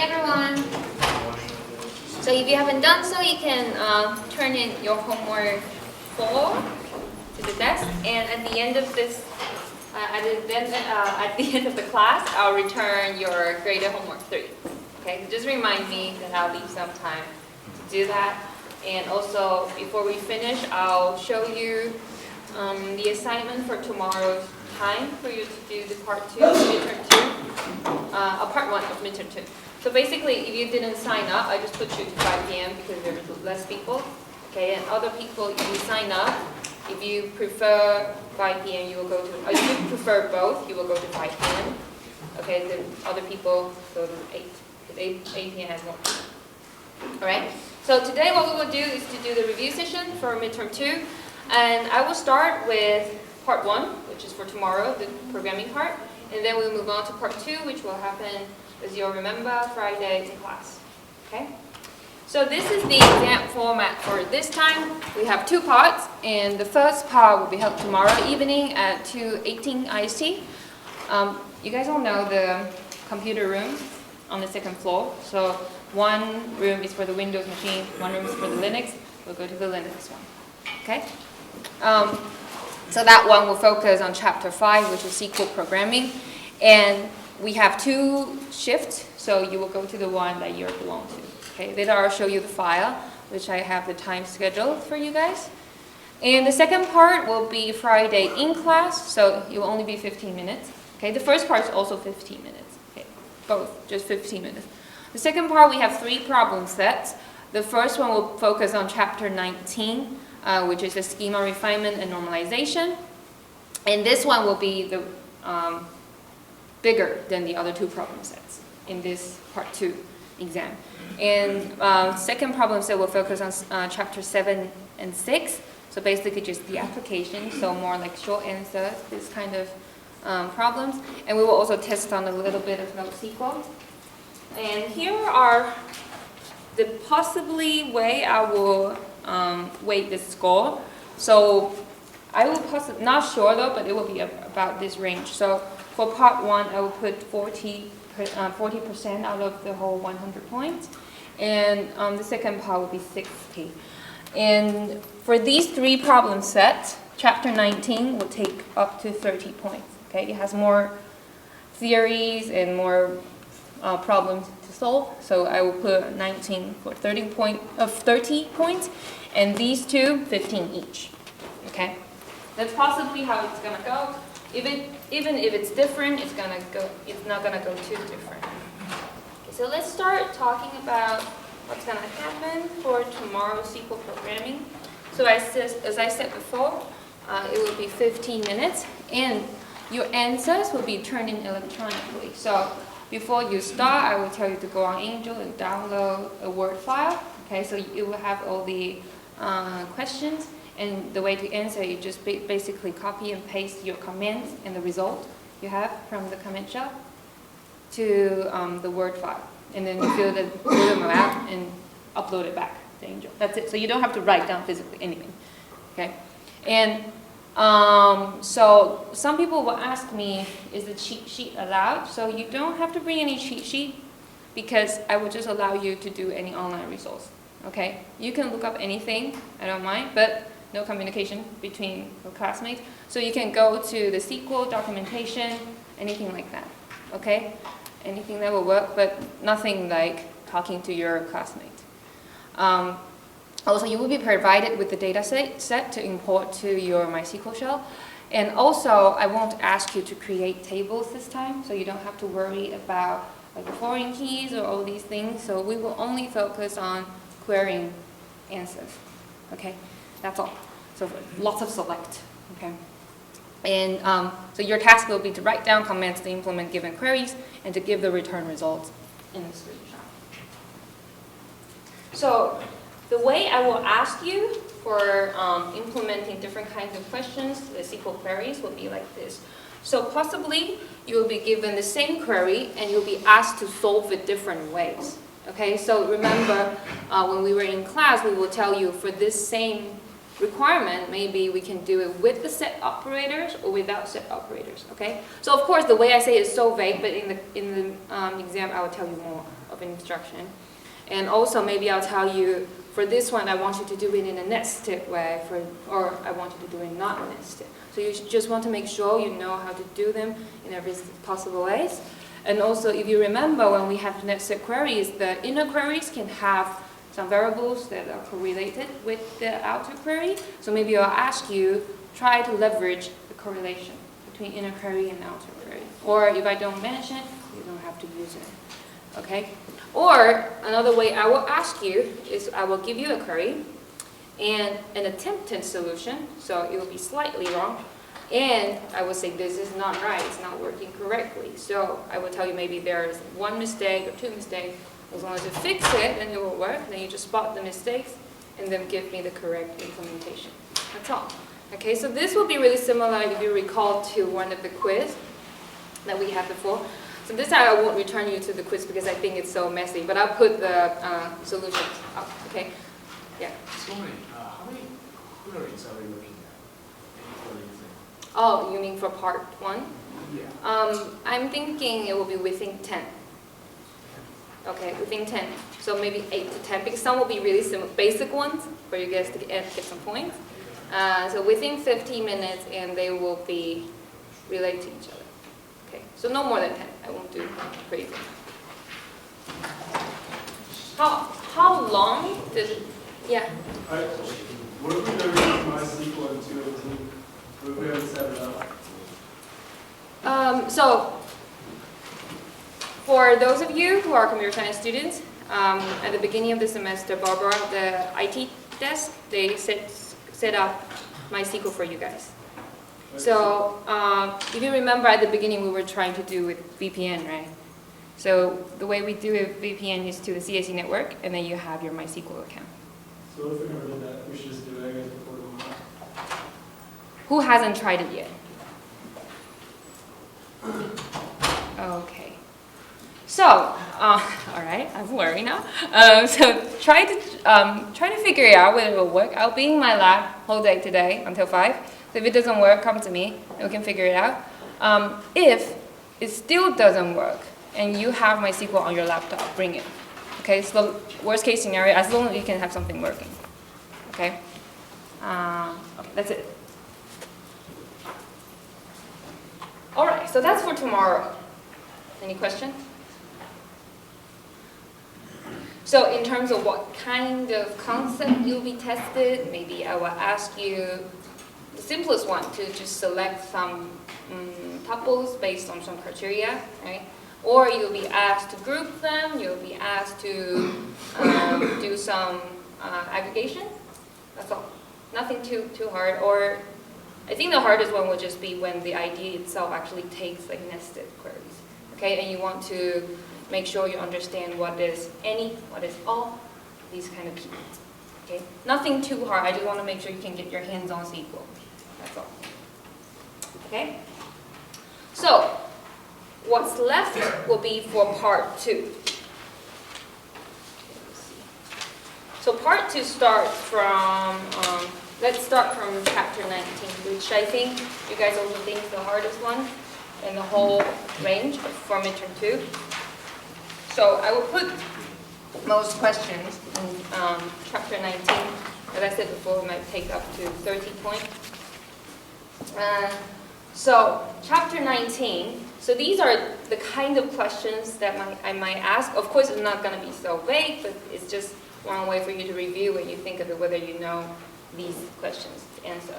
everyone. So if you haven't done so, you can turn in your homework 4 to the desk, and at the end of this, at the end of the class, I'll return your graded homework 3. Okay, just remind me that I'll leave some time to do that. And also, before we finish, I'll show you the assignment for tomorrow's time for you to do the part 2 of midterm 2, part 1 of midterm 2. So basically, if you didn't sign up, I just put you to 5 p.m. because there were less people. Okay, and other people, if you sign up, if you prefer 5 p.m., you will go to, if you prefer both, you will go to 5 p.m. Okay, the other people go to 8, because 8 p.m. has more people. All right, so today what we will do is to do the review session for midterm 2, and I will start with part 1, which is for tomorrow, the programming part, and then we'll move on to part 2, which will happen, as you'll remember, Friday in class. Okay? So this is the exam format for this time. We have 2 parts, and the first part will be held tomorrow evening at 2:18 IST. You guys all know the computer room on the 2nd floor. So one room is for the Windows machine, one room is for the Linux. We'll go to the Linux one. Okay? So that one will focus on chapter 5, which is SQL programming. And we have 2 shifts, so you will go to the one that you belong to. Okay, later I'll show you the file, which I have the time scheduled for you guys. And the second part will be Friday in class, so it will only be 15 minutes. Okay, the first part is also 15 minutes. Okay, both, just 15 minutes. The second part, we have 3 problem sets. The first one will focus on chapter 19, which is the schema refinement and normalization. And this one will be the bigger than the other 2 problem sets in this part 2 exam. And second problem set will focus on chapter 7 and 6. So basically just the application, so more like short answers, this kind of problems. And we will also test on a little bit of NoSQL. And here are the possibly way I will weight the score. So I will not sure though, but it will be about this range. So for part 1, I will put 40% out of the whole 100 points. And the second part will be 60. And for these 3 problem sets, chapter 19 will take up to 30 points. Okay, it has more theories and more problems to solve. So I will put 19 for 30 points, and these 2, 15 each. Okay, that's possibly how it's gonna go. Even if it's different, it's not gonna go too different. Okay, so let's start talking about what's gonna happen for tomorrow's SQL programming. So as I said before, it will be 15 minutes, and your answers will be turned in electronically. So before you start, I will tell you to go on Angel and download a Word file. Okay, so it will have all the questions. And the way to answer, you just basically copy and paste your comments and the result you have from the comment shell to the Word file. And then you fill them out and upload it back to Angel. That's it. So you don't have to write down physically anything. Okay? And so some people will ask me, is the cheat sheet allowed? So you don't have to bring any cheat sheet because I will just allow you to do any online resource. Okay? You can look up anything, I don't mind, but no communication between your classmates. So you can go to the SQL documentation, anything like that. Okay? Anything that will work, but nothing like talking to your classmates. Also, you will be provided with the data set to import to your MySQL shell. And also, I won't ask you to create tables this time, so you don't have to worry about like foreign keys or all these things. So we will only focus on querying answers. Okay, that's all. So lots of select. Okay. And so your task will be to write down comments to implement given queries and to give the return results in the screenshot. So the way I will ask you for implementing different kinds of questions, the SQL queries, will be like this. So possibly you will be given the same query and you'll be asked to solve it different ways. Okay, so remember when we were in class, we will tell you for this same requirement, maybe we can do it with the set operators or without set operators. Okay, so of course the way I say it is so vague, but in the exam I will tell you more of of instruction. And also maybe I'll tell you, for this one, I want you to do it in a nested way, or I want you to do it not nested. So you just want to make sure you know how to do them in every possible ways. And also, if you remember, when we have nested queries, the inner queries can have some variables that are correlated with the outer query. So maybe I'll ask you, try to leverage the correlation between inner query and outer query. Or if I don't mention it, you don't have to use it. Okay? Or another way I will ask you is I will give you a query and an attempted solution, so it will be slightly wrong. And I will say this is not right, it's not working correctly. So I will tell you maybe there's one mistake or two mistakes. As long as you fix it, then it will work. Then you just spot the mistakes and then give me the correct implementation. That's all. Okay, so this will be really similar if you recall to one of the quiz that we had before. So this time I won't return you to the quiz because I think it's so messy, but I'll put the solutions up, okay? Yeah? Sorry, how many queries are we looking at? What do you think? Oh, you mean for part 1? Yeah. I'm thinking it will be within 10. Okay, within 10. So maybe 8 to 10, because some will be really simple, basic ones for you guys to get some points. So within 15 minutes, and they will be related to each other. Okay, so no more than 10. I won't do crazy. How long does it? Yeah. What if we never use MySQL in 218? What if we haven't set it up? So for those of you who are computer science students, at the beginning of the semester, Barbara, the IT desk, they set up MySQL for you guys. So if you remember at the beginning, we were trying to do with VPN, right? So the way we do it with VPN is to the CAC network, and then you have your MySQL account. So if we never did that, we should just do it, I guess, before tomorrow. Who hasn't tried it yet? Okay. So, all right, I'm worried now. So try to figure it out whether it will work. I'll be in my lab whole day today until 5. So if it doesn't work, come to me and we can figure it out. If it still doesn't work and you have MySQL on your laptop, bring it. Okay, so worst case scenario, as long as you can have something working. Okay, okay, that's it. All right, so that's for tomorrow. Any questions? So in terms of what kind of concept you'll be tested, maybe I will ask you the simplest one to just select some tuples based on some criteria, right? Or you'll be asked to group them, you'll be asked to do some aggregation. That's all. Nothing too hard. Or I think the hardest one will just be when the idea itself actually takes like nested queries. Okay, and you want to make sure you understand what is any, what is all, these kind of keywords. Okay, nothing too hard. I just want to make sure you can get your hands on SQL. That's all. Okay. So what's left will be for part 2. So part 2 starts from, let's start from chapter 19, which I think you guys also think is the hardest one in the whole range for midterm 2. So I will put most questions in chapter 19. As I said before, it might take up to 30 points. So chapter 19, so these are the kind of questions that I might ask. Of course, it's not going to be so vague, but it's just one way for you to review when you think of it, whether you know these questions to answer.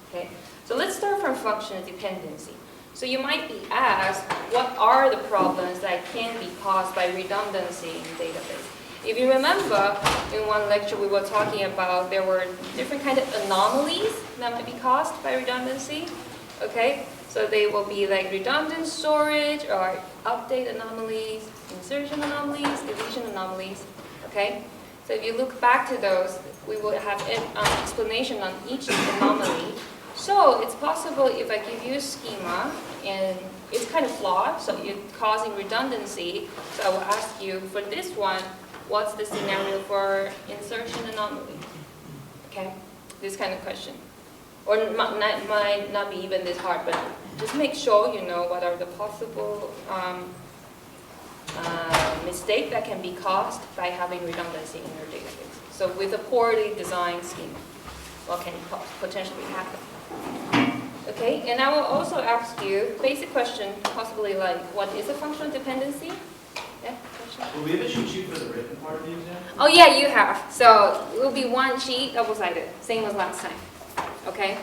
Okay? So let's start from functional dependency. So you might be asked, what are the problems that can be caused by redundancy in database? If you remember, in one lecture we were talking about there were different kind of anomalies that might be caused by redundancy. Okay, so they will be like redundant storage or update anomalies, insertion anomalies, deletion anomalies. Okay, so if you look back to those, we will have an explanation on each anomaly. So it's possible if I give you a schema and it's kind of flawed, so you're causing redundancy. So I will ask you for this one, what's the scenario for insertion anomaly? Okay, this kind of question. Or might not be even this hard, but just make sure you know what are the possible mistake that can be caused by having redundancy in your database. So with a poorly designed schema, what can potentially happen? Okay, and I will also ask you basic question, possibly like, what is a functional dependency? Yeah, question? Will we have a cheat sheet for the written part of the exam? Oh yeah, you have. So it will be one sheet, double-sided, same as last time. Okay?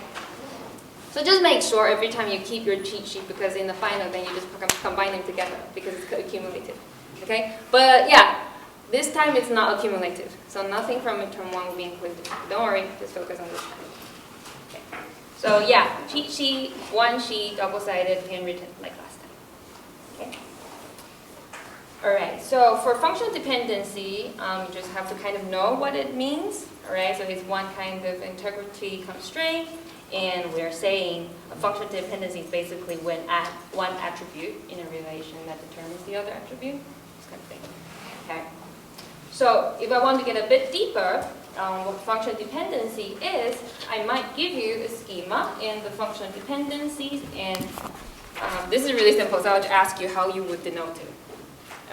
So just make sure every time you keep your cheat sheet, because in the final then you just combine them together because it's accumulative. Okay? But yeah, this time it's not accumulative. So nothing from midterm 1 will be included. Don't worry, just focus on this time. Okay. So yeah, cheat sheet, one sheet, double-sided, handwritten like last time. Okay? Alright, so for functional dependency, you just have to kind of know what it means. Alright, so it's one kind of integrity constraint. And we're saying a functional dependency is basically when one attribute in a relation that determines the other attribute, this kind of thing. Okay. So if I want to get a bit deeper on what functional dependency is, I might give you a schema in the functional dependencies, and this is really simple. So I'll just ask you how you would denote it.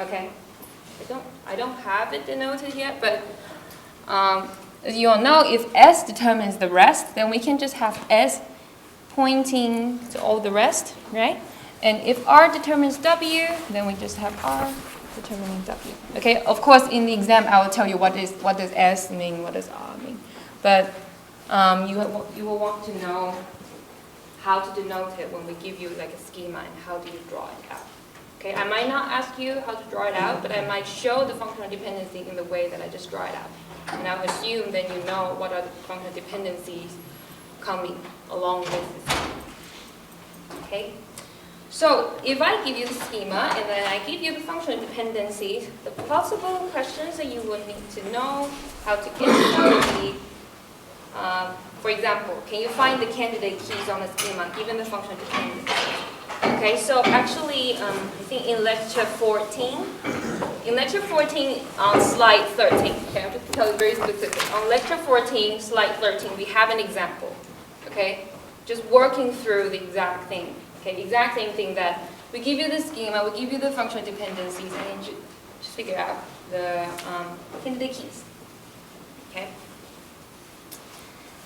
Okay. I don't have it denoted yet, but. As you all know, if S determines the rest, then we can just have S pointing to all the rest, right? And if R determines W, then we just have R determining W. Okay, of course, in the exam, I will tell you what does S mean, what does R mean. But you will want to know how to denote it when we give you like a schema and how do you draw it out. Okay, I might not ask you how to draw it out, but I might show the functional dependency in the way that I just draw it out. And I would assume then you know what are the functional dependencies coming along with the schema. Okay? So if I give you the schema and then I give you the functional dependencies, the possible questions that you will need to know how to get would be, for example, can you find the candidate keys on the schema given the functional dependencies? Okay, so actually, I think in lecture 14 on slide 13, okay, I have to tell you very specific. On lecture 14, slide 13, we have an example, okay? Just working through the exact thing, okay? Exact same thing that we give you the schema, we give you the functional dependencies, and you just figure out the candidate keys, okay?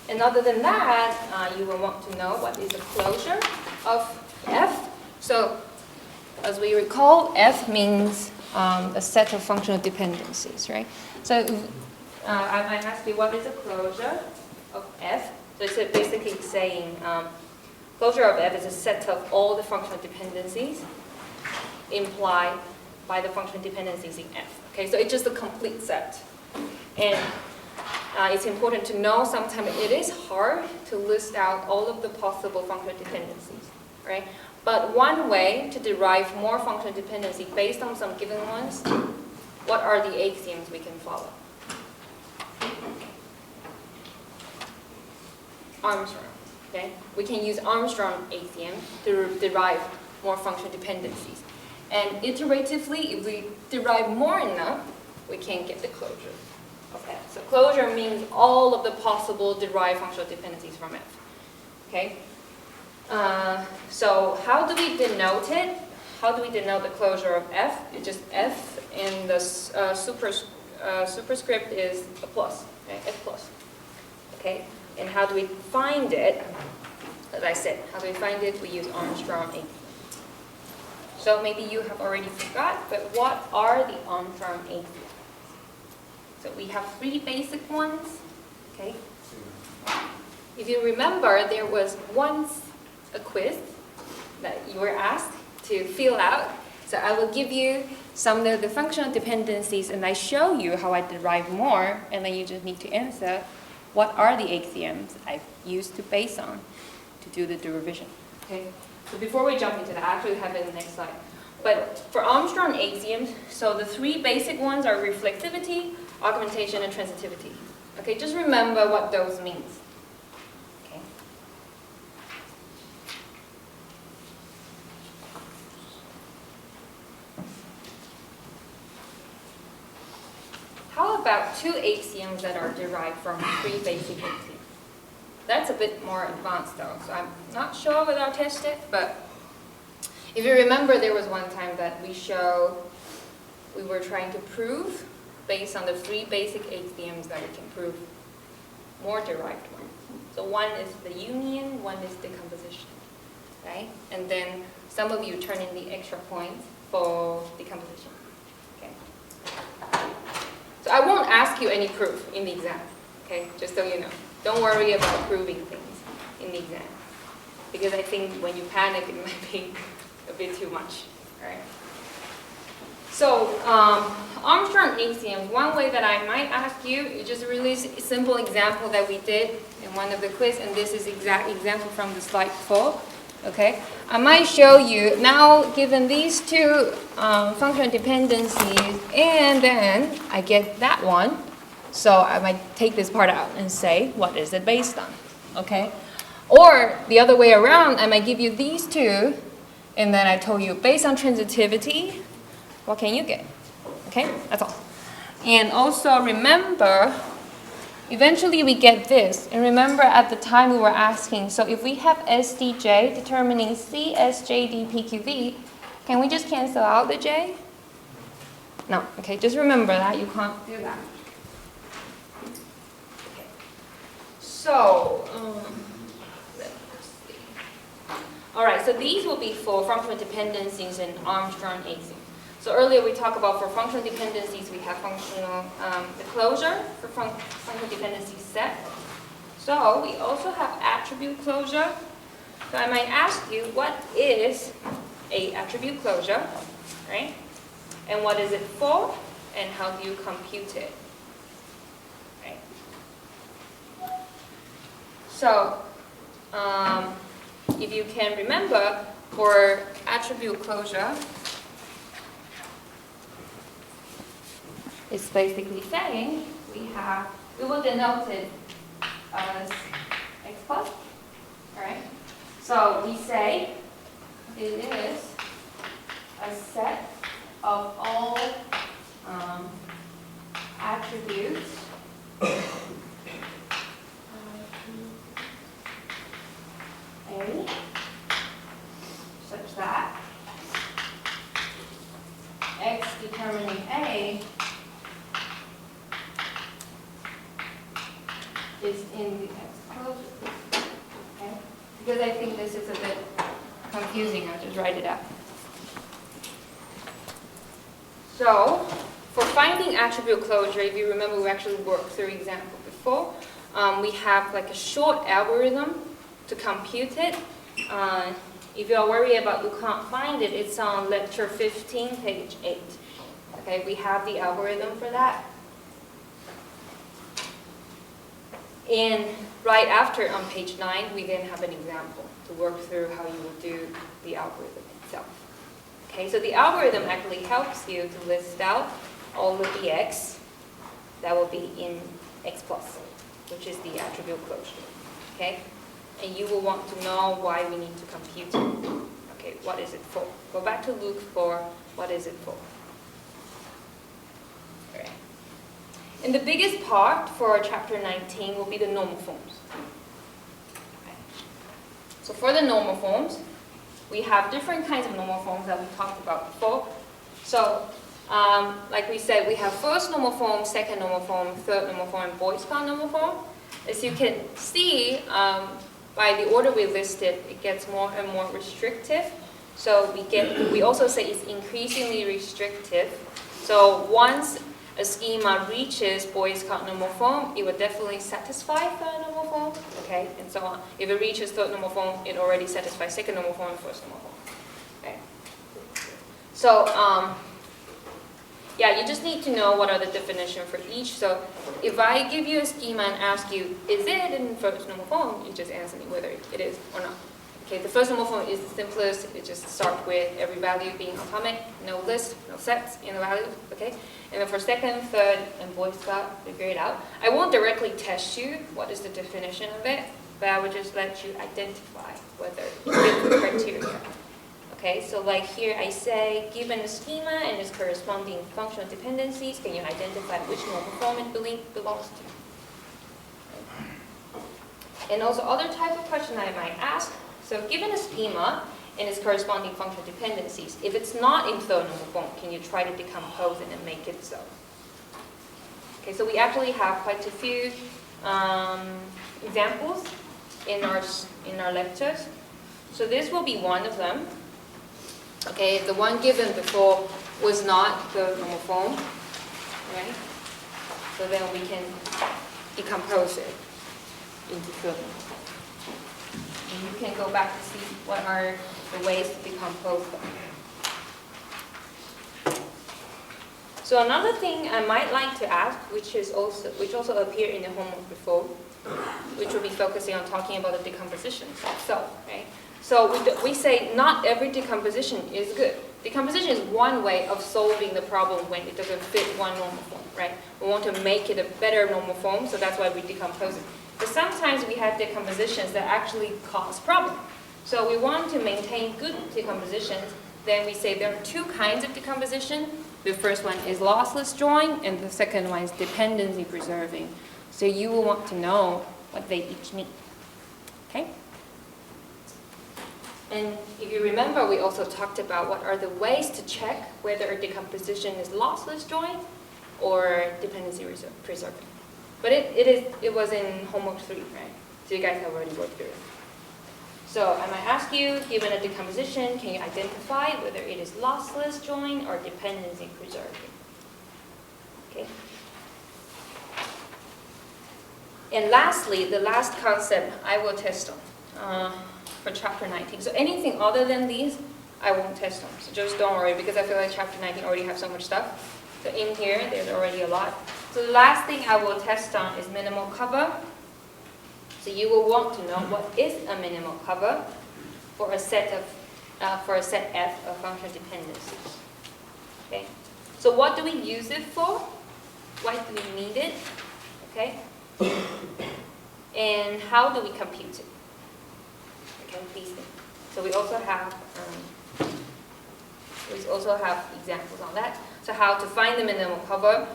And other than that, you will want to know what is the closure of F. So, as we recall, F means a set of functional dependencies, right? So, I might ask you, what is the closure of F? So it's basically saying closure of F is a set of all the functional dependencies implied by the functional dependencies in F. Okay, so it's just a complete set. And it's important to know sometimes it is hard to list out all of the possible functional dependencies, right? But one way to derive more functional dependency based on some given ones, what are the axioms we can follow? Armstrong, okay? We can use Armstrong axiom to derive more functional dependencies. And iteratively, if we derive more enough, we can get the closure of F. So closure means all of the possible derived functional dependencies from F, okay? So how do we denote it? How do we denote the closure of F? It's just F, and the superscript is a plus, okay? F plus, okay? And how do we find it? As I said, how do we find it? We use Armstrong axiom. So maybe you have already forgot, but what are the Armstrong axioms? So we have three basic ones, okay? If you remember, there was once a quiz that you were asked to fill out. So I will give you some of the functional dependencies and I show you how I derive more, and then you just need to answer what are the axioms I've used to base on to do the derivation. Okay. So before we jump into that, I actually have it in the next slide. But for Armstrong axioms, so the three basic ones are reflexivity, augmentation, and transitivity. Okay, just remember what those means. Okay. How about two axioms that are derived from three basic axioms? That's a bit more advanced though, so I'm not sure whether I'll test it, but if you remember, there was one time that we show we were trying to prove based on the 3 basic axioms that we can prove more derived ones. So one is the union, one is decomposition, right? And then some of you turn in the extra points for decomposition, okay? So I won't ask you any proof in the exam, okay? Just so you know. Don't worry about proving things in the exam, because I think when you panic, it might be a bit too much, right? So, Armstrong axioms, one way that I might ask you is just a really simple example that we did in one of the quiz, and this is exact example from the slide 4, okay? I might show you, now given these 2 functional dependencies, and then I get that one, so I might take this part out and say, what is it based on, okay? Or the other way around, I might give you these 2, and then I told you, based on transitivity, what can you get? Okay, that's all. And also remember, eventually we get this. And remember at the time we were asking, so if we have SDJ determining C, S, J, D, P, Q, V, can we just cancel out the J? No, okay, just remember that, you can't do that. Okay. So, let's see. All right, so these will be for functional dependencies and Armstrong axioms. So earlier we talked about for functional dependencies, we have functional the closure for functional dependency set. So we also have attribute closure. So I might ask you, what is a attribute closure, right? And what is it for? And how do you compute it? Right? So if you can remember, for attribute closure, it's basically saying we will denote it as x plus, all right? So we say it is a set of all attributes A such that x determining A is in the x closure, okay? Because I think this is a bit confusing, I'll just write it out. So, for finding attribute closure, if you remember, we actually worked through example before. We have like a short algorithm to compute it. If you're worried about you can't find it, it's on lecture 15, page 8. Okay, we have the algorithm for that. And right after, on page 9, we then have an example to work through how you will do the algorithm itself. Okay, so the algorithm actually helps you to list out all of the x that will be in x plus, which is the attribute closure. Okay, and you will want to know why we need to compute it. Okay, what is it for? Go back to Luke for what is it for. All right. And the biggest part for chapter 19 will be the normal forms. Okay. So for the normal forms, we have different kinds of normal forms that we talked about before. So, like we said, we have first normal form, second normal form, third normal form, and Boyce-Codd normal form. As you can see, by the order we listed, it gets more and more restrictive. So we also say it's increasingly restrictive. So once a schema reaches Boyce-Codd normal form, it will definitely satisfy third normal form, okay, and so on. If it reaches third normal form, it already satisfies second normal form and first normal form. Okay. So, yeah, you just need to know what are the definitions for each. So if I give you a schema and ask you, is it in first normal form, you just answer me whether it is or not. Okay, the first normal form is the simplest. It just starts with every value being atomic, no list, no sets in the values, okay? And then for second, third, and Boyce-Codd, figure it out. I won't directly test you what is the definition of it, but I would just let you identify whether it fits the criteria. Okay, so like here I say, given a schema and its corresponding functional dependencies, can you identify which normal form it belongs to? Okay. And also other type of question I might ask, so given a schema and its corresponding functional dependencies. If it's not in third normal form, can you try to decompose it and make it so? Okay, so we actually have quite a few examples in our lectures. So this will be one of them. Okay, the one given before was not the normal form, right? So then we can decompose it into third normal form. And you can go back to see what are the ways to decompose them. So another thing I might like to ask, which also appeared in the homework before, which will be focusing on talking about the decomposition itself, right? So we say not every decomposition is good. Decomposition is one way of solving the problem when it doesn't fit one normal form, right? We want to make it a better normal form, so that's why we decompose it. But sometimes we have decompositions that actually cause problems. So we want to maintain good decompositions, then we say there are two kinds of decomposition. The first one is lossless join, and the second one is dependency preserving. So you will want to know what they each mean. Okay? And if you remember, we also talked about what are the ways to check whether a decomposition is lossless join or dependency preserving. But it was in homework 3, right? So you guys have already worked through it. So I might ask you, given a decomposition, can you identify whether it is lossless join or dependency preserving? Okay. And lastly, the last concept I will test on for chapter 19. So anything other than these, I won't test on. So just don't worry, because I feel like chapter 19 already have so much stuff. So in here, there's already a lot. So the last thing I will test on is minimal cover. So you will want to know what is a minimal cover for a set F of functional dependencies. Okay. So what do we use it for? Why do we need it? Okay. And how do we compute it? Okay, these things. So we also have examples on that. So how to find the minimal cover?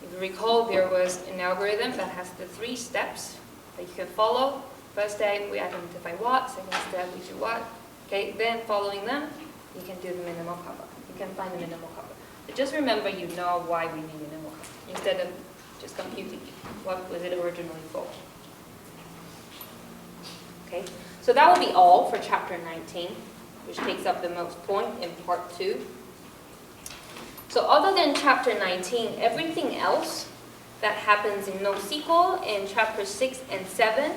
If you recall, there was an algorithm that has the 3 steps that you can follow. First step, we identify what. Second step, we do what. Okay, then following them, you can do the minimal cover. You can find the minimal cover. But just remember, you know why we need minimal cover instead of just computing what was it originally for. Okay, so that will be all for chapter 19, which takes up the most point in part 2. So other than chapter 19, everything else that happens in NoSQL in chapter 6 and 7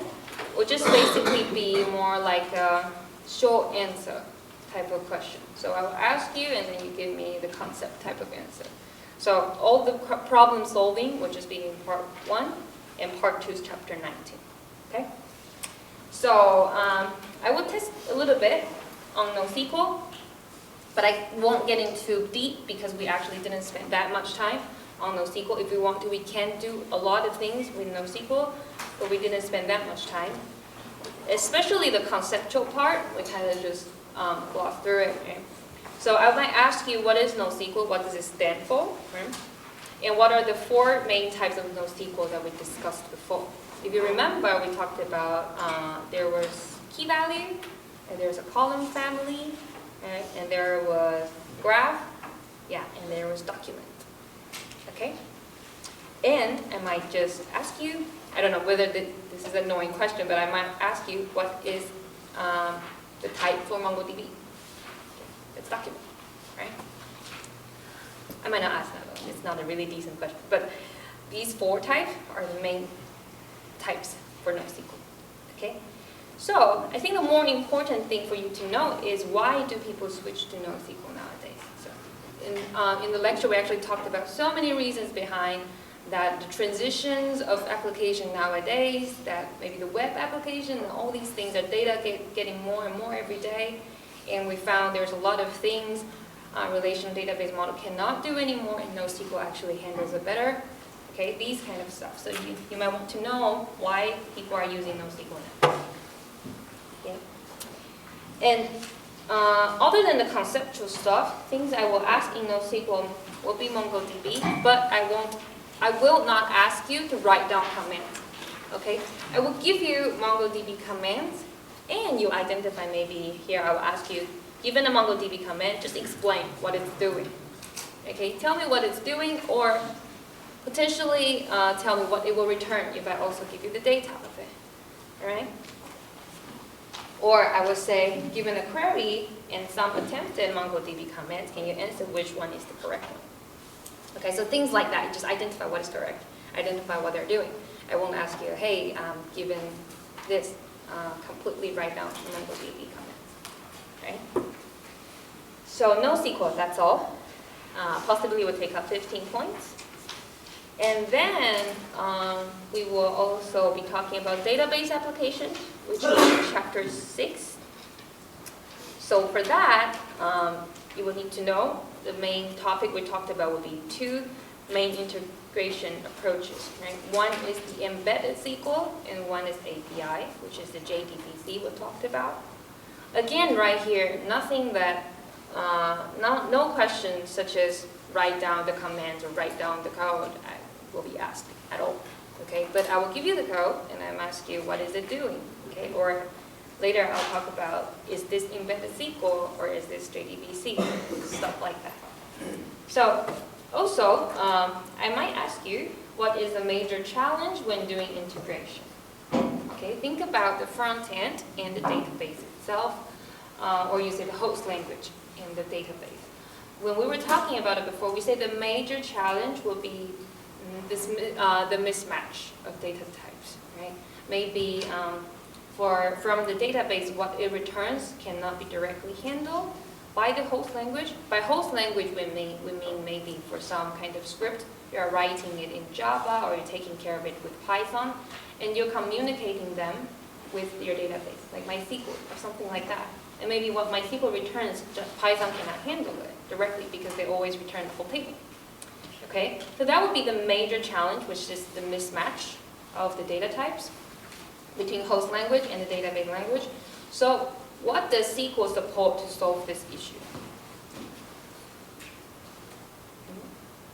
will just basically be more like a short answer type of question. So I will ask you and then you give me the concept type of answer. So all the problem solving will just be in part 1 and part 2 is chapter 19. Okay? So I will test a little bit on NoSQL, but I won't get into deep because we actually didn't spend that much time on NoSQL. If we want to, we can do a lot of things with NoSQL, but we didn't spend that much time. Especially the conceptual part, we kind of just glossed through it. Right? So I might ask you, what is NoSQL? What does it stand for? Right? And what are the 4 main types of NoSQL that we discussed before? If you remember, we talked about there was key value, and there's a column family, right? And there was graph, yeah, and there was document. Okay? And I might just ask you, I don't know whether this is an annoying question, but I might ask you, what is the type for MongoDB? It's document, right? I might not ask that though. It's not a really decent question. But these 4 types are the main types for NoSQL. Okay? So I think the more important thing for you to know is, why do people switch to NoSQL nowadays? So in the lecture, we actually talked about so many reasons behind that, the transitions of application nowadays, that maybe the web application and all these things, that data getting more and more every day. And we found there's a lot of things relational database model cannot do anymore, and NoSQL actually handles it better. Okay, these kind of stuff. So you might want to know why people are using NoSQL now. Okay. And other than the conceptual stuff, things I will ask in NoSQL will be MongoDB, but I will not ask you to write down commands. Okay, I will give you MongoDB commands, and you identify, maybe here I will ask you given a MongoDB command, just explain what it's doing. Okay, tell me what it's doing, or potentially tell me what it will return if I also give you the data of it. All right? Or I would say, given a query and some attempted MongoDB commands, can you answer which one is the correct one? Okay, so things like that, just identify what is correct, identify what they're doing. I won't ask you, hey, given this, completely write down the MongoDB commands, right? So no SQL, that's all. Possibly will take up 15 points. And then we will also be talking about database applications, which is chapter 6. So for that, you will need to know the main topic we talked about will be 2 main integration approaches. Right? One is the embedded SQL, and one is API, which is the JDBC we talked about. Again, right here, nothing that, no questions such as write down the commands or write down the code will be asked at all. Okay, but I will give you the code, and I'm ask you what is it doing. Okay, or later I'll talk about is this embedded SQL or is this JDBC, stuff like that. So also, I might ask you what is a major challenge when doing integration. Okay, think about the front end and the database itself, or you say the host language in the database. When we were talking about it before, we said the major challenge will be this, the mismatch of data types, right? Maybe from the database, what it returns cannot be directly handled by the host language. By host language, we mean maybe for some kind of script, you're writing it in Java or you're taking care of it with Python, and you're communicating them with your database, like MySQL or something like that. And maybe what MySQL returns, just Python cannot handle it directly because they always return the whole table. Okay, so that would be the major challenge, which is the mismatch of the data types between host language and the database language. So what does SQL support to solve this issue?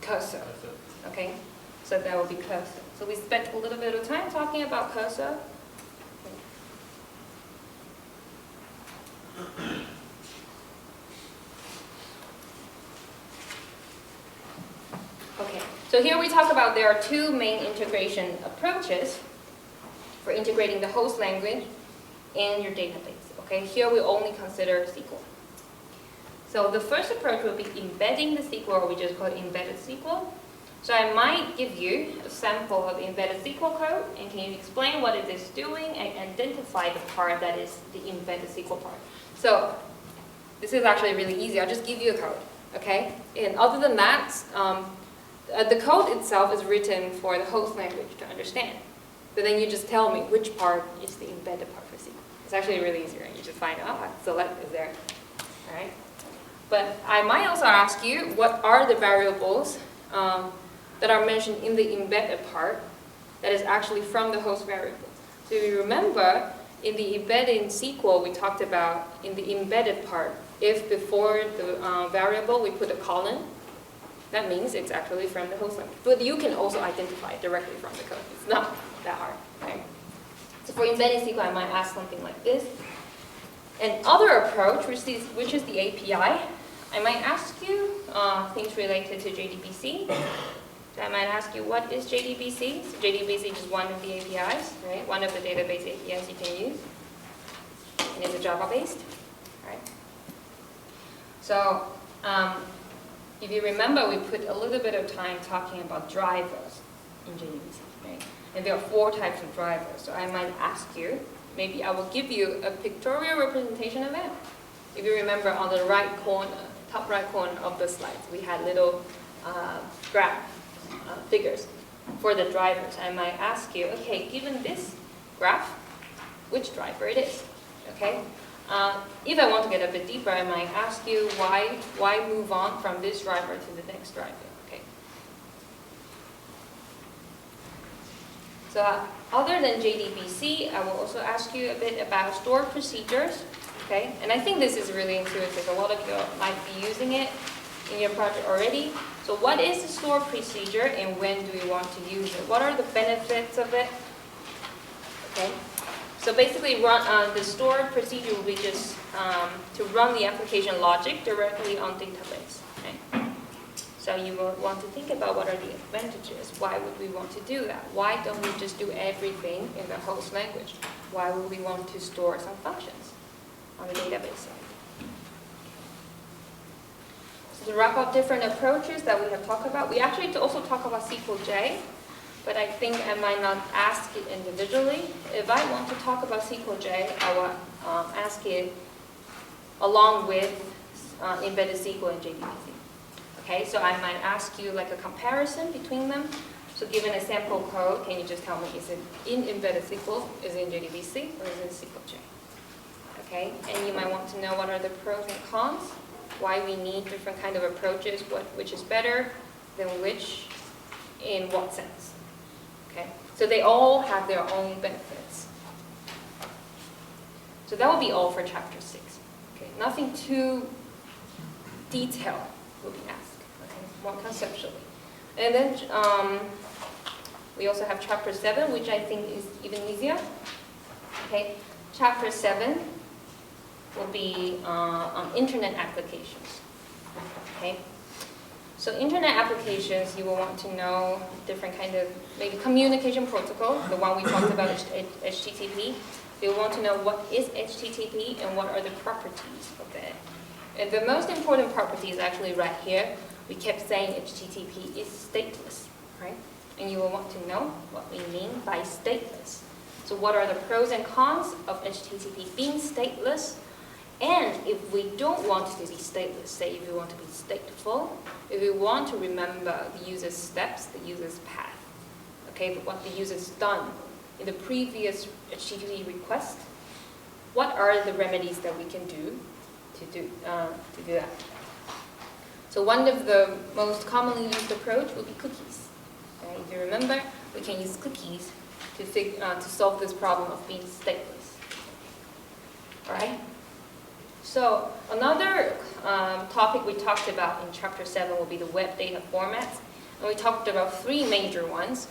Cursor. Okay, so that would be cursor. So we spent a little bit of time talking about cursor. Okay, so here we talk about there are 2 main integration approaches for integrating the host language and your database. Okay, here we only consider SQL. So the first approach will be embedding the SQL, or we just call it embedded SQL. So I might give you a sample of embedded SQL code, and can you explain what it is doing and identify the part that is the embedded SQL part. So this is actually really easy. I'll just give you a code, okay? And other than that, the code itself is written for the host language to understand. But then you just tell me which part is the embedded part for SQL. It's actually really easy, right? You just find out, select is there, all right? But I might also ask you, what are the variables that are mentioned in the embedded part that is actually from the host variable? So if you remember, in the embedded SQL, we talked about in the embedded part, if before the variable we put a colon, that means it's actually from the host language. But you can also identify it directly from the code. It's not that hard, right? So for embedded SQL, I might ask something like this. An other approach, which is the API, I might ask you things related to JDBC. So I might ask you, what is JDBC? So JDBC is just one of the APIs, right? One of the database APIs you can use. And it's a Java-based, right? So if you remember, we put a little bit of time talking about drivers in JDBC, right? And there are 4 types of drivers. So I might ask you, maybe I will give you a pictorial representation of it. If you remember, on the right corner, top right corner of the slides, we had little graph figures for the drivers. I might ask you, okay, given this graph, which driver it is, okay? If I want to get a bit deeper, I might ask you why move on from this driver to the next driver, okay? So other than JDBC, I will also ask you a bit about stored procedures, okay? And I think this is really intuitive. A lot of you might be using it in your project already. So what is the stored procedure and when do we want to use it? What are the benefits of it? Okay. So basically, the stored procedure will be just to run the application logic directly on database. Okay? So you will want to think about what are the advantages. Why would we want to do that? Why don't we just do everything in the host language? Why would we want to store some functions on the database side? So to wrap up different approaches that we have talked about, we actually also talk about SQLJ, but I think I might not ask it individually. If I want to talk about SQLJ, I will ask it along with embedded SQL and JDBC. Okay, so I might ask you like a comparison between them. So given a sample code, can you just tell me, is it in embedded SQL, is it in JDBC, or is it in SQLJ? Okay, and you might want to know what are the pros and cons, why we need different kind of approaches, which is better than which, in what sense. Okay, so they all have their own benefits. So that will be all for chapter 6. Okay, nothing too detailed will be asked. More conceptually. And then we also have chapter 7, which I think is even easier. Okay, chapter 7 will be on internet applications. Okay, so internet applications, you will want to know different kind of maybe communication protocol, the one we talked about, HTTP. You will want to know what is HTTP and what are the properties of it. And the most important property is actually right here. We kept saying HTTP is stateless, right? And you will want to know what we mean by stateless. So what are the pros and cons of HTTP being stateless? And if we don't want to be stateless, say if we want to be stateful, if we want to remember the user's steps, the user's path, okay, but what the user's done in the previous HTTP request, what are the remedies that we can do to do that? So one of the most commonly used approach would be cookies. Okay? If you remember, we can use cookies to solve this problem of being stateless. All right? So another topic we talked about in chapter 7 will be the web data formats. And we talked about 3 major ones.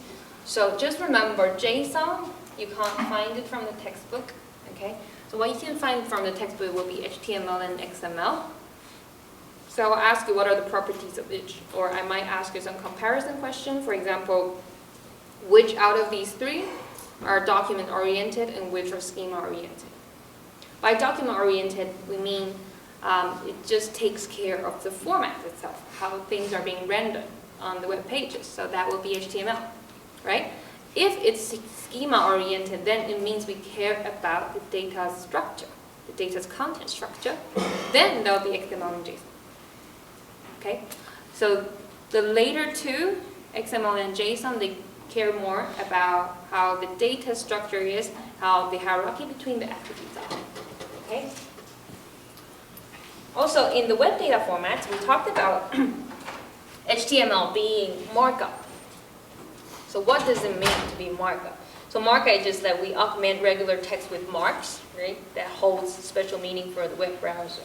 So just remember, JSON, you can't find it from the textbook. Okay? So what you can find from the textbook will be HTML and XML. So I'll ask you what are the properties of each, or I might ask you some comparison question. For example, which out of these 3 are document-oriented and which are schema-oriented? By document-oriented, we mean it just takes care of the format itself, how things are being rendered on the web pages. So that will be HTML, right? If it's schema-oriented, then it means we care about the data's structure, the data's content structure. Then there will be XML and JSON. Okay, so the later 2, XML and JSON, they care more about how the data structure is, how the hierarchy between the attributes are. Okay. Also, in the web data formats, we talked about HTML being markup. So what does it mean to be markup? So markup is just that we augment regular text with marks, right? That holds special meaning for the web browser.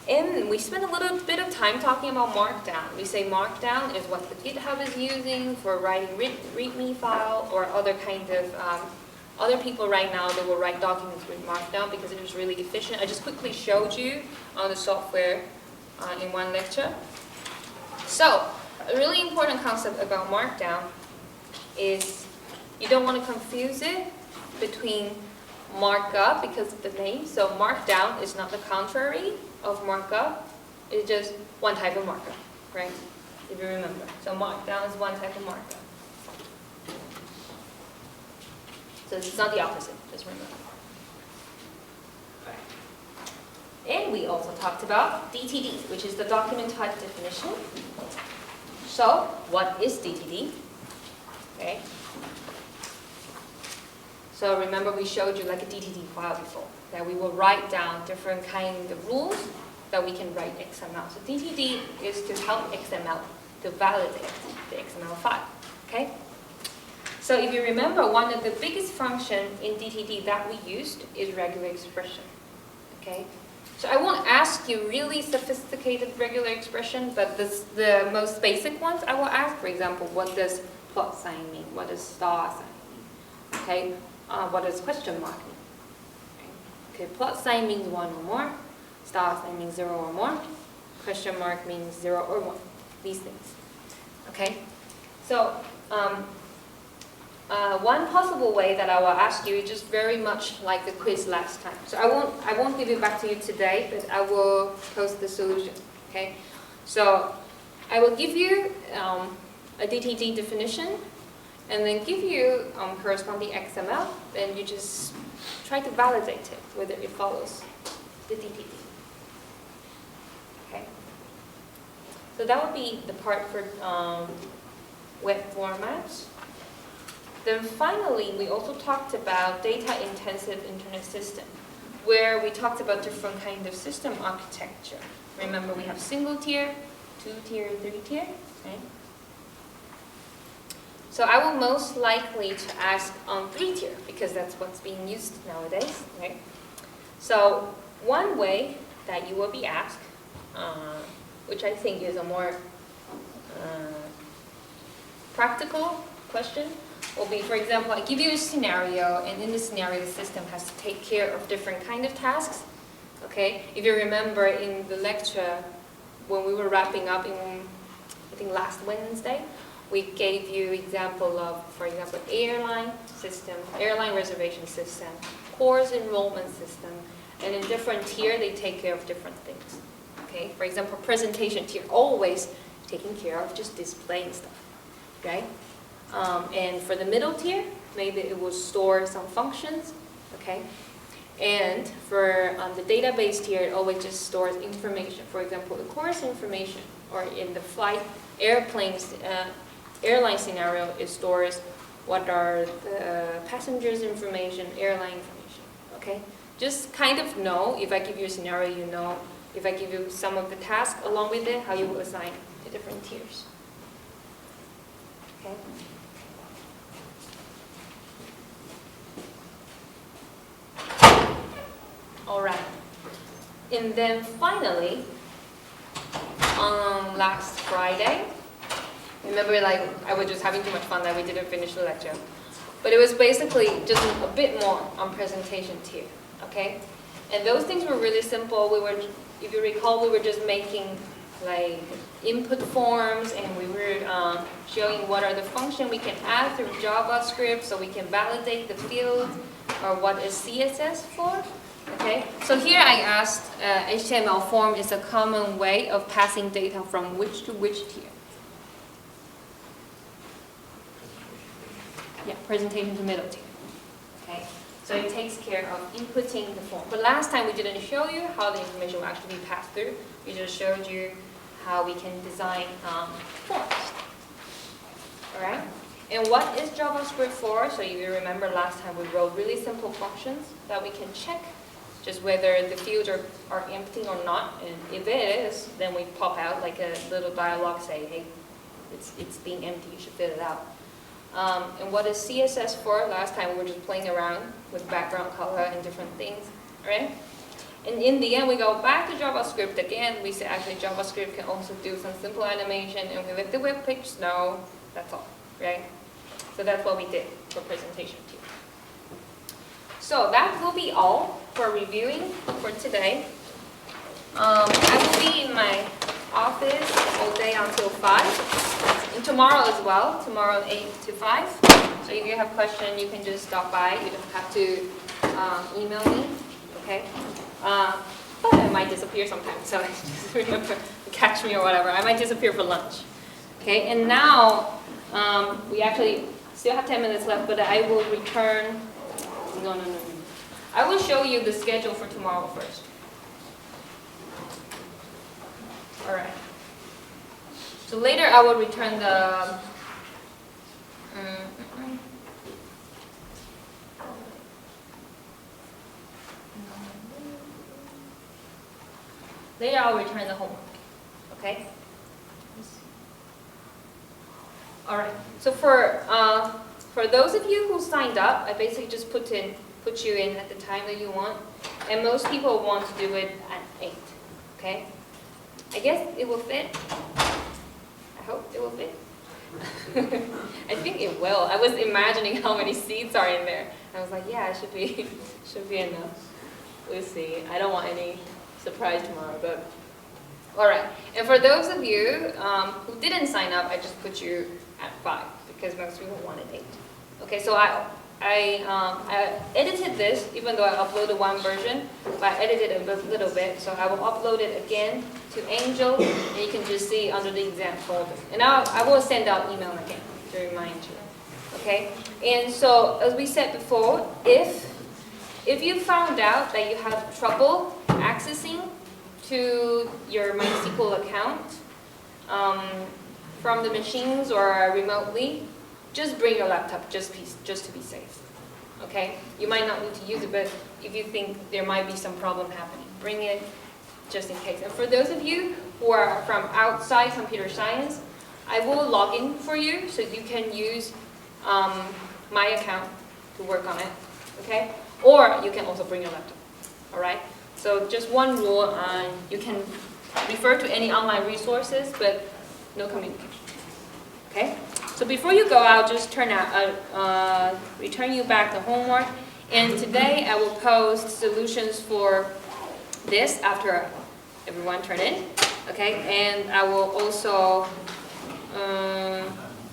And we spent a little bit of time talking about Markdown. We say Markdown is what the GitHub is using for writing README file or other kind of, other people right now, they will write documents with Markdown because it is really efficient. I just quickly showed you on the software in one lecture. So, a really important concept about Markdown is you don't want to confuse it between markup because of the name. So Markdown is not the contrary of markup. It's just one type of markup, right? If you remember. So Markdown is one type of markup. So it's not the opposite, just remember. And we also talked about DTD, which is the document type definition. So what is DTD? Okay. So remember we showed you like a DTD file before, that we will write down different kind of rules that we can write XML. So DTD is to help XML to validate the XML file, okay? So if you remember, one of the biggest functions in DTD that we used is regular expression, okay? So I won't ask you really sophisticated regular expression, but the most basic ones I will ask, for example, what does plot sign mean? What does star sign mean? Okay? what does question mark mean? Okay, plus sign means 1 or more, star sign means 0 or more, question mark means 0 or 1, these things. Okay, so one possible way that I will ask you is just very much like the quiz last time. So I won't give it back to you today, but I will post the solution. Okay, so I will give you a DTD definition, and then give you corresponding XML, then you just try to validate it, whether it follows the DTD. Okay? So that would be the part for web formats. Then finally, we also talked about data-intensive internet system, where we talked about different kinds of system architecture. Remember, we have single tier, 2-tier, 3-tier. Okay? So I will most likely to ask on 3-tier, because that's what's being used nowadays. Right? So one way that you will be asked, which I think is a more practical question, will be, for example, I give you a scenario, and in the scenario, the system has to take care of different kind of tasks. Okay? If you remember in the lecture, when we were wrapping up in, I think last Wednesday, we gave you example of, for example, airline system, airline reservation system, course enrollment system, and in different tier, they take care of different things. Okay? For example, presentation tier, always taking care of just displaying stuff. Okay? And for the middle tier, maybe it will store some functions. Okay? And for the database tier, it always just stores information. For example, the course information, or in the flight airline scenario, it stores what are the passengers' information, airline information. Okay? Just kind of know, if I give you a scenario, you know, if I give you some of the tasks along with it, how you will assign the different tiers. Okay? All right. And then finally, on last Friday, remember, like, I was just having too much fun that we didn't finish the lecture. But it was basically just a bit more on presentation tier, okay? And those things were really simple. We were, if you recall, we were just making like input forms, and we were showing what are the functions we can add through JavaScript so we can validate the field, or what is CSS for. Okay, so here I asked, HTML form is a common way of passing data from which to which tier? Yeah, presentation to middle tier. Okay, so it takes care of inputting the form. But last time we didn't show you how the information will actually be passed through. We just showed you how we can design forms. All right, and what is JavaScript for? So if you remember last time we wrote really simple functions that we can check just whether the fields are empty or not, and if it is, then we pop out like a little dialog saying, hey, it's being empty, you should fill it out. And what is CSS for? Last time we were just playing around with background color and different things, right? And in the end, we go back to JavaScript again. We say actually JavaScript can also do some simple animation, and we let the web page know. That's all, right? So that's what we did for presentation too. So that will be all for reviewing for today. I will be in my office all day until 5. And tomorrow as well, tomorrow 8 to 5. So if you have questions, you can just stop by. You don't have to email me, okay? But I might disappear sometimes, so just remember to catch me or whatever. I might disappear for lunch. Okay, and now we actually still have 10 minutes left, but I will return. No. I will show you the schedule for tomorrow first. All right. So later I will return the. Later I'll return the homework. Okay. All right. So for those of you who signed up, I basically just put you in at the time that you want, and most people want to do it at 8. Okay. I guess it will fit. I hope it will fit. I think it will. I was imagining how many seats are in there. I was like, yeah, it should be, should be enough. We'll see. I don't want any surprise tomorrow, but all right. And for those of you who didn't sign up, I just put you at 5 because most people wanted 8. Okay, so I edited this, even though I uploaded one version, but I edited it a little bit. So I will upload it again to Angel, and you can just see under the exam folder. And I will send out email again to remind you. Okay? And so, as we said before, if you found out that you have trouble accessing to your MySQL account from the machines or remotely, just bring your laptop just to be safe. Okay? You might not need to use it, but if you think there might be some problem happening, bring it just in case. And for those of you who are from outside computer science, I will log in for you so you can use my account to work on it. Okay? Or you can also bring your laptop. All right? So just one rule, you can refer to any online resources, but no communication. Okay? So before you go, I'll just return you back the homework. And today I will post solutions for this after everyone turn in. Okay? And I will also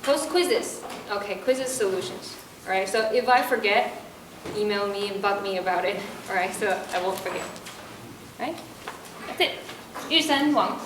post quizzes. Okay, quizzes solutions. All right? So if I forget, email me and bug me about it. All right? So I won't forget. Right? That's it. 日升王。